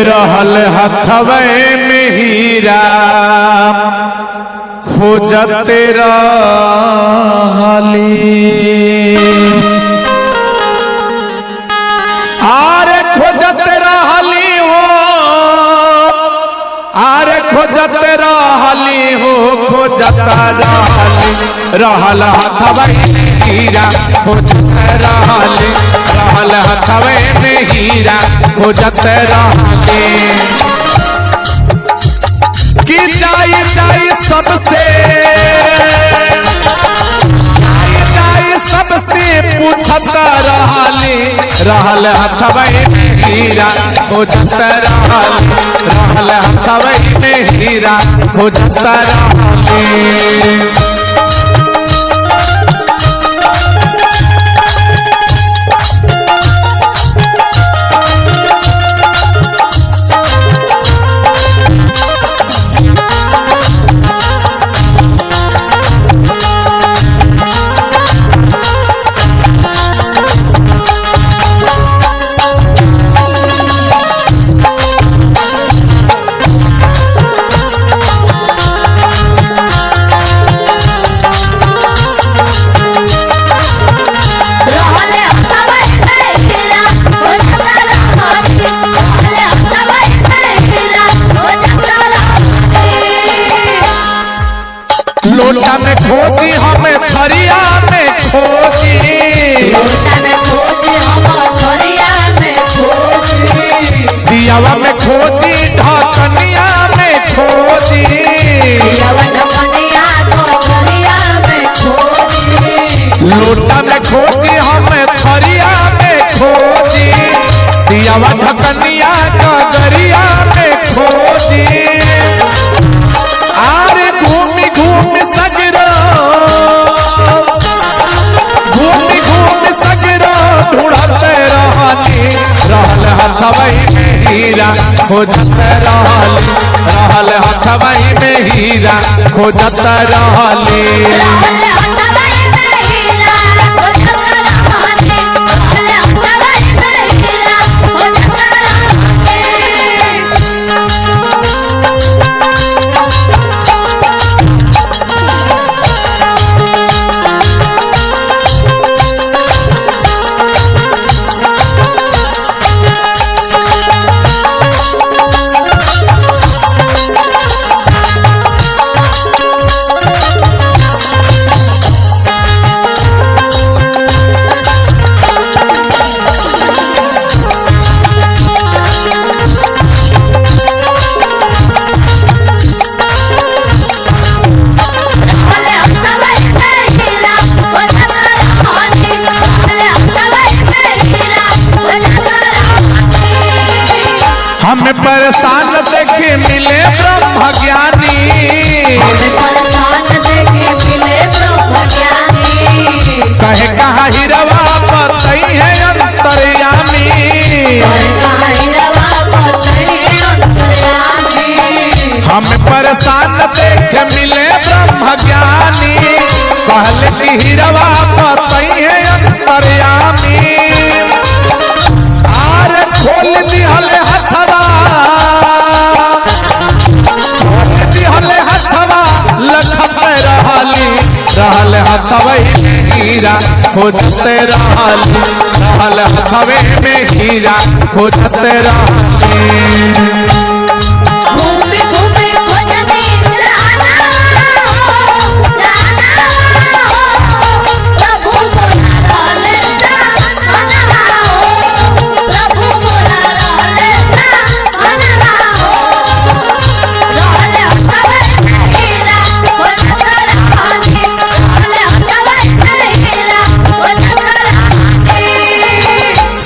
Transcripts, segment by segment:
रहल हथवे में हीरा खोजते रहली आरे खोजते रहली हो आरे खोजते रहली हो खोजता रहली रहल हथवे में हीरा खोजते रहली रहल हथवे में हीरा खोजते रहली कि जाई जाई सबसे पूछत रहली रहल हथवे में हीरा खोजत रहली रहल हथवे में हीरा खोजत रहली लोटा में खोजी हमें थरिया में खोजी लोटा में खोजी हम थरिया में खोजी दियावा में खोजी ढकनिया में खोजी दियावा ढकनिया तो थरिया में खोजी लोटा में खोजी हमें थरिया में खोजी दियावा ढकनिया गगरिया में खोजी आरे घूमी घूमी सगरो घूमी घूमी सगरो ढूंढते रहली रहल हथवे में हीरा खोजते रहली रहल हथवे में हीरा खोजते रहली हमें परेशान देखे मिले ब्रह्म ज्ञानी कहे कहा हिरवा पतई है अंतर्यामी हमें परेशान देखे मिले ब्रह्म ज्ञानी कहले कि हिरवा पतई है अंतर्यामी आरे खोल दिहल हथवा लखते रहली रहल हथवे में हीरा खोजते रहली रहल हथवे में हीरा खोजते रहली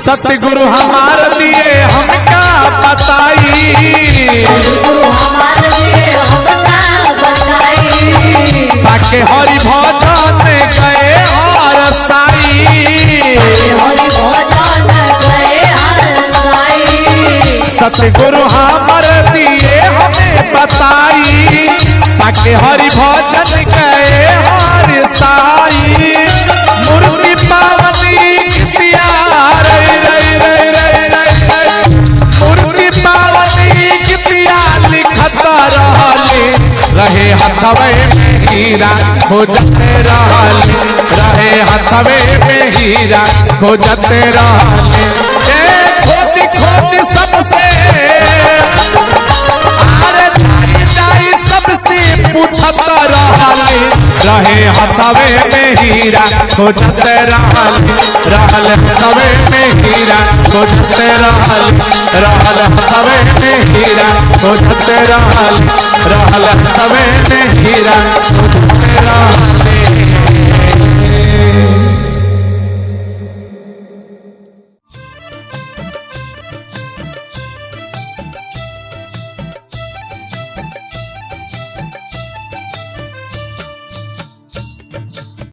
सतगुरु हमार दिए हमका बताई ताके हरि भजन गए हर साई सतगुरु हमार दिए हमें बताई ताके हरि भजन गए हर साई मूर्ति पावनी मूर्ति पावन खोजते रहले रहे हथवे में हीरा खोजते रहले खोज खोज सबसे अरे जाई सबसे पूछत रहले रहे हथवे में हीरा खोजते रहले हथवे में हीरा खोजते रहल हथवे में हीरा खोजते रहल हथवे में हीरा खोजते रहले।